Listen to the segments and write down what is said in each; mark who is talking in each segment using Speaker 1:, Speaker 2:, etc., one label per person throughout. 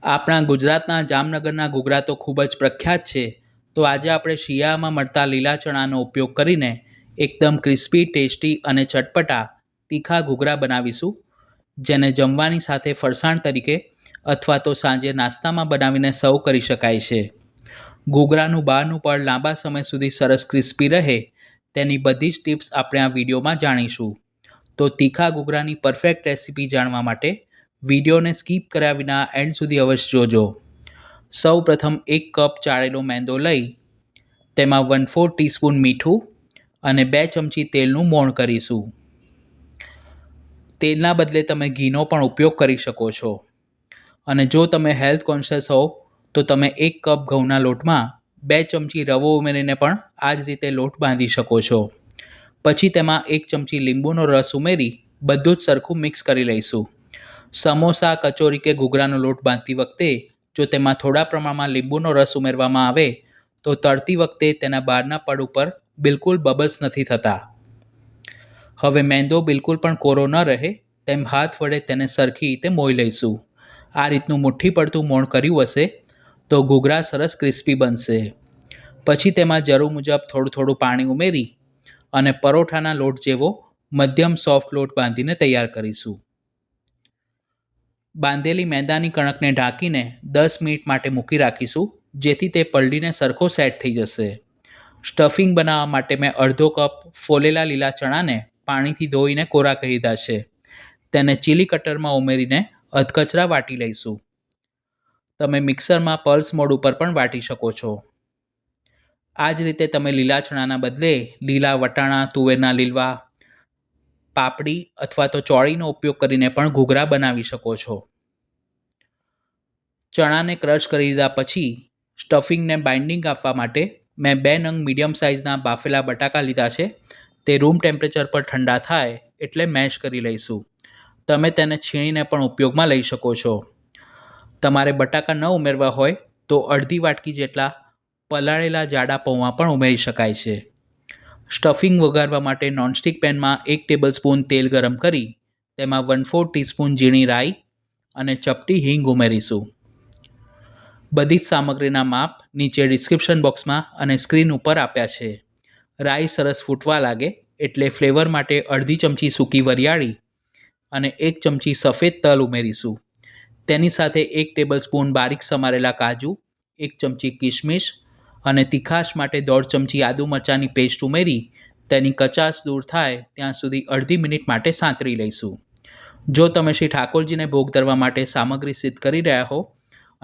Speaker 1: આપણા ગુજરાતના જામનગરના ઘૂઘરા તો ખૂબ જ પ્રખ્યાત છે. તો આજે આપણે શિયાળામાં મળતા લીલા ચણાનો ઉપયોગ કરીને એકદમ ક્રિસ્પી, ટેસ્ટી અને ચટપટા તીખા ઘૂઘરા બનાવીશું, જેને જમવાની સાથે ફરસાણ તરીકે અથવા તો સાંજે નાસ્તામાં બનાવીને સર્વ કરી શકાય છે. ઘૂઘરાનું બહારનું પડ લાંબા સમય સુધી સરસ ક્રિસ્પી રહે તેની બધી જ ટિપ્સ આપણે આ વિડીયોમાં જાણીશું. તો તીખા ઘૂઘરાની પરફેક્ટ રેસીપી જાણવા માટે વિડીયોને સ્કીપ કર્યા વિના એન્ડ સુધી અવશ્ય જોજો. સૌ પ્રથમ 1 કપ ચાળેલો મેંદો લઈ તેમાં 1/4 ટીસ્પૂન મીઠું અને 2 ચમચી તેલનું મોણ કરીશું. તેલના બદલે તમે ઘીનો પણ ઉપયોગ કરી શકો છો. અને જો તમે હેલ્થ કોન્શિયસ હો તો તમે 1 કપ ઘઉંના લોટમાં 2 ચમચી રવો ઉમેરીને પણ આ જ રીતે લોટ બાંધી શકો છો. પછી તેમાં 1 ચમચી લીંબુનો રસ ઉમેરી બધું જ સરખું મિક્સ કરી લઈશું. સમોસા, કચોરી કે ઘૂઘરાનો લોટ બાંધતી વખતે જો તેમાં થોડા પ્રમાણમાં લીંબુનો રસ ઉમેરવામાં આવે તો તળતી વખતે તેના બહારના પડ ઉપર બિલકુલ બબલ્સ નથી થતા. હવે મેંદો બિલકુલ પણ કોરો ન રહે તેમ હાથ વડે તેને સરખી રીતે મોઈ લઈશું. આ રીતનું મુઠ્ઠી પડતું મોણ કર્યું હશે તો ઘૂઘરા સરસ ક્રિસ્પી બનશે. પછી તેમાં જરૂર મુજબ થોડું થોડું પાણી ઉમેરી અને પરોઠાના લોટ જેવો મધ્યમ સોફ્ટ લોટ બાંધીને તૈયાર કરીશું. બાંધેલી મેંદાની કણકને ઢાંકીને 10 મિનિટ માટે મૂકી રાખીશું, જેથી તે પલળીને સરખો સેટ થઈ જશે. સ્ટફિંગ બનાવવા માટે મેં અડધો કપ ફોલેલા લીલા ચણાને પાણીથી ધોઈને કોરા કરી દીધા છે. તેને ચીલી કટરમાં ઉમેરીને અધકચરા વાટી લઈશું. તમે મિક્સરમાં પલ્સ મોડ ઉપર પણ વાટી શકો છો. આ જ રીતે તમે લીલા ચણાના બદલે લીલા વટાણા, તુવેરના લીલવા, પાપડી અથવા તો ચોળીનો ઉપયોગ કરીને પણ ઘૂઘરા બનાવી શકો છો. ચણાને ક્રશ કરી દીધા પછી સ્ટફિંગને બાઇન્ડિંગ આપવા માટે મેં 2 નંગ મીડિયમ સાઇઝના બાફેલા બટાકા લીધા છે. તે રૂમ ટેમ્પરેચર પર ઠંડા થાય એટલે મેશ કરી લઈશું. તમે તેને છીણીને પણ ઉપયોગમાં લઈ શકો છો. તમારે બટાકા ન ઉમેરવા હોય તો અડધી વાટકી જેટલા પલાળેલા જાડા પૌવા પણ ઉમેરી શકાય છે. સ્ટફિંગ વઘારવા માટે નોનસ્ટિક પેનમાં 1 ટેબલસ્પૂન તેલ ગરમ કરી તેમાં 1/4 ટીસ્પૂન ઝીણી રાઈ અને ચપટી હિંગ ઉમેરીશું. બધી જ સામગ્રીના માપ નીચે ડિસ્ક્રિપ્શન બોક્સમાં અને સ્ક્રીન ઉપર આપ્યા છે. રાઈ સરસ ફૂટવા લાગે એટલે ફ્લેવર માટે અડધી ચમચી સૂકી વરિયાળી અને 1 ચમચી સફેદ તલ ઉમેરીશું. તેની સાથે 1 ટેબલસ્પૂન બારીક સમારેલા કાજુ, 1 ચમચી કિશમિશ અને તીખાશ માટે 1/2 ચમચી આદુ મરચાંની પેસ્ટ ઉમેરી તેની કચાશ દૂર થાય ત્યાં સુધી અડધી મિનિટ માટે સાંતળી લઈશું. જો તમે શ્રી ઠાકોરજીને ભોગ ધરવા માટે સામગ્રી સિદ્ધ કરી રહ્યા હો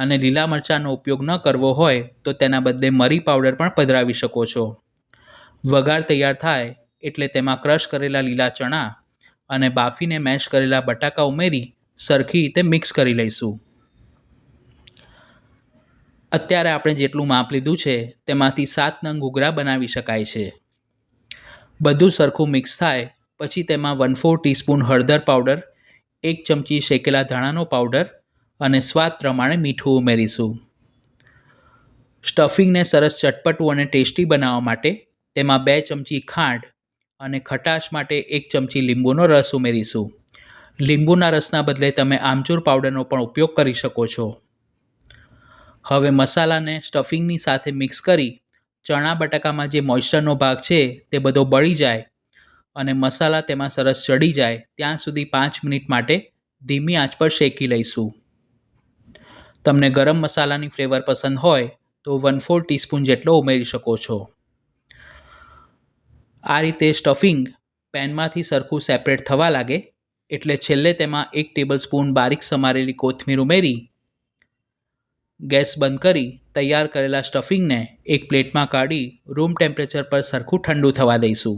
Speaker 1: અને લીલા મરચાંનો ઉપયોગ ન કરવો હોય તો તેના બદલે મરી પાવડર પણ પધરાવી શકો છો. વઘાર તૈયાર થાય એટલે તેમાં ક્રશ કરેલા લીલા ચણા અને બાફીને મેશ કરેલા બટાકા ઉમેરી સરખી રીતે મિક્સ કરી લઈશું. અત્યારે આપણે જેટલું માપ લીધું છે તેમાંથી 7 નંગ ઘૂઘરા બનાવી શકાય છે. બધું સરખું મિક્સ થાય પછી તેમાં 1/4 ટીસ્પૂન હળદર પાવડર, 1 ચમચી શેકેલા ધાણાનો પાવડર અને સ્વાદ પ્રમાણે મીઠું ઉમેરીશું. સ્ટફિંગને સરસ ચટપટું અને ટેસ્ટી બનાવવા માટે તેમાં 2 ચમચી ખાંડ અને ખટાશ માટે 1 ચમચી લીંબુનો રસ ઉમેરીશું. લીંબુના રસના બદલે તમે આમચૂર પાવડરનો પણ ઉપયોગ કરી શકો છો. હવે મસાલાને સ્ટફિંગની સાથે મિક્સ કરી ચણા બટાકામાં જે મોઇસ્ચરનો ભાગ છે તે બધો બળી જાય અને મસાલા તેમાં સરસ ચડી જાય ત્યાં સુધી 5 મિનિટ માટે ધીમી આંચ પર શેકી લઈશું. તમને ગરમ મસાલાની ફ્લેવર પસંદ હોય તો 1/4 ટીસ્પૂન જેટલો ઉમેરી શકો છો. આ રીતે સ્ટફિંગ પેનમાંથી સરખું સેપરેટ થવા લાગે એટલે છેલ્લે તેમાં 1 ટેબલસ્પૂન બારીક સમારેલી કોથમીર ઉમેરી ગેસ બંધ કરી તૈયાર કરેલા સ્ટફિંગને એક પ્લેટમાં કાઢી રૂમ ટેમ્પરેચર પર સરખું ઠંડુ થવા દઈશું.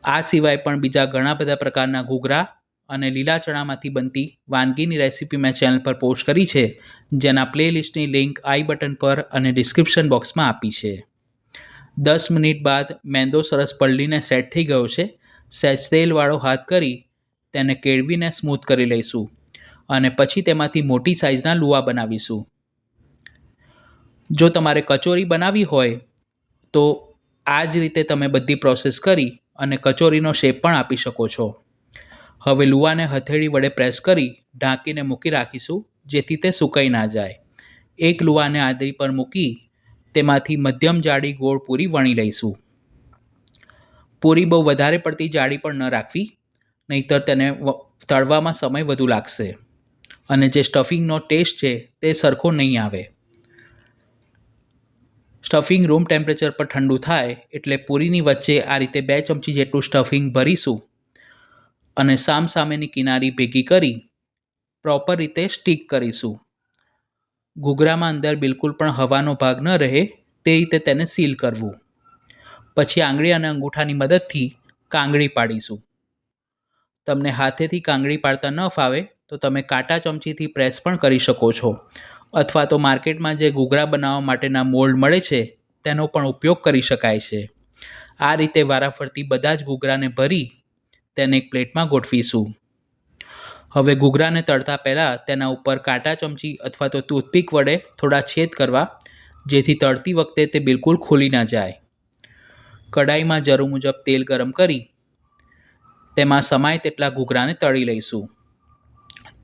Speaker 1: આ સિવાય પણ બીજા ઘણા બધા પ્રકારના ઘૂઘરા અને લીલા ચણામાંથી બનતી વાનગીની રેસીપી મેં ચેનલ પર પોસ્ટ કરી છે, જેના પ્લેલિસ્ટની લિંક આઈ બટન પર અને ડિસ્ક્રિપ્શન બોક્સમાં આપી છે. 10 મિનિટ બાદ મેંદો સરસ પલળીને સેટ થઈ ગયો છે. સહેજ તેલવાળો હાથ કરી તેને કેળવીને સ્મૂથ કરી લઈશું અને પછી તેમાંથી મોટી સાઇઝના લુવા બનાવીશું. જો તમારે કચોરી બનાવવી હોય તો આ જ રીતે તમે બધી પ્રોસેસ કરી અને કચોરીનો શેપ પણ આપી શકો છો. હવે લુવાને હથેળી વડે પ્રેસ કરી ઢાંકીને મૂકી રાખીશું જેથી તે સુકાઈ ના જાય. એક લુવાને આદરી પર મૂકી તેમાંથી મધ્યમ જાડી ગોળ પૂરી વણી લઈશું. પૂરી બહુ વધારે પડતી જાડી પણ ન રાખવી, નહીંતર તેને તળવામાં સમય વધુ લાગશે અને જે સ્ટફિંગનો ટેસ્ટ છે તે સરખો નહીં આવે. સ્ટફિંગ રૂમ ટેમ્પરેચર પર ઠંડુ થાય એટલે પૂરીની વચ્ચે આ રીતે 2 ચમચી જેટલું સ્ટફિંગ ભરીશું અને સામસામેની કિનારી ભેગી કરી પ્રોપર રીતે સ્ટીક કરીશું. ઘૂઘરામાં અંદર બિલકુલ પણ હવાનો ભાગ ન રહે તે રીતે તેને સીલ કરવું. પછી આંગળી અને અંગૂઠાની મદદથી કાંગળી પાડીશું. તમને હાથેથી કાંગળી પાડતા ન ફાવે તો તમે કાંટા ચમચીથી પ્રેસ પણ કરી શકો છો, અથવા તો માર્કેટમાં જે ઘૂઘરા બનાવવા માટેના મોલ્ડ મળે છે તેનો પણ ઉપયોગ કરી શકાય છે. આ રીતે વારાફરતી બધા જ ઘૂઘરાને ભરી તેને એક પ્લેટમાં ગોઠવીશું. હવે ઘૂઘરાને તળતા પહેલાં તેના ઉપર કાંટા ચમચી અથવા તો ટૂથપીક વડે થોડા છેદ કરવા, જેથી તળતી વખતે તે બિલકુલ ખુલી ના જાય. કડાઈમાં જરૂર મુજબ તેલ ગરમ કરી તેમાં સમાય તેટલા ઘૂઘરાને તળી લઈશું.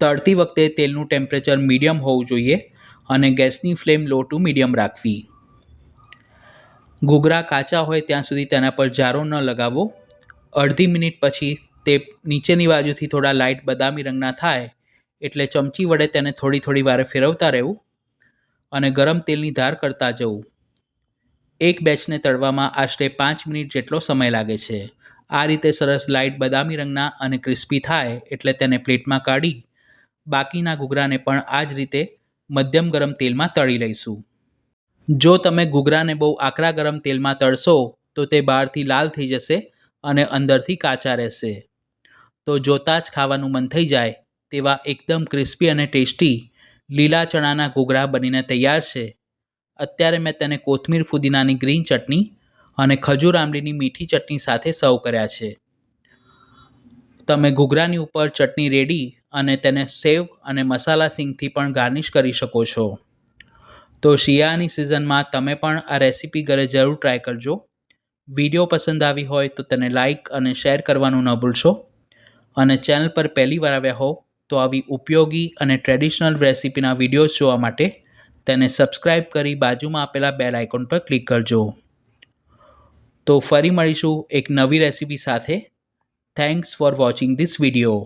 Speaker 1: તળતી વખતે તેલનું ટેમ્પરેચર મીડિયમ હોવું જોઈએ અને ગેસની ફ્લેમ લો ટુ મીડિયમ રાખવી. ઘૂઘરા કાચા હોય ત્યાં સુધી તેના પર જારો ન લગાવવો. અડધી મિનિટ પછી તે નીચેની બાજુથી થોડા લાઇટ બદામી રંગના થાય એટલે ચમચી વડે તેને થોડી વારે ફેરવતા રહેવું અને ગરમ તેલની ધાર કરતા જવું. એક બેચને તળવામાં આશરે 5 મિનિટ જેટલો સમય લાગે છે. આ રીતે સરસ લાઇટ બદામી રંગના અને ક્રિસ્પી થાય એટલે તેને પ્લેટમાં કાઢી બાકીના ઘૂઘરાને પણ આ જ રીતે મધ્યમ ગરમ તેલમાં તળી લઈશું. જો તમે ઘૂઘરાને બહુ આકરા ગરમ તેલમાં તળશો તો તે બહારથી લાલ થઈ જશે અને અંદરથી કાચા રહેશે. તો જોતાં જ ખાવાનું મન થઈ જાય તેવા એકદમ ક્રિસ્પી અને ટેસ્ટી લીલા ચણાના ઘૂઘરા બનીને તૈયાર છે. અત્યારે મેં તેને કોથમીર ફુદીનાની ગ્રીન ચટણી અને ખજૂર આંબલીની મીઠી ચટણી સાથે સર્વ કર્યા છે. તમે ઘૂઘરાની ઉપર ચટણી રેડી અને તેને સેવ અને મસાલા સિંગથી પણ ગાર્નિશ કરી શકો છો. તો શિયાળાની સિઝનમાં તમે પણ આ રેસીપી ઘરે જરૂર ટ્રાય કરજો. વિડીયો પસંદ આવી હોય તો તેને લાઇક અને શેર કરવાનું ન ભૂલશો અને ચેનલ પર પહેલી વાર આવ્યા હો તો આવી ઉપયોગી અને ટ્રેડિશનલ રેસીપીના વિડીયોઝ જોવા માટે તેને સબસ્ક્રાઈબ કરી બાજુમાં આપેલા બેલ આઇકોન પર ક્લિક કરજો. તો ફરી મળીશું એક નવી રેસીપી સાથે. Thanks for watching this video.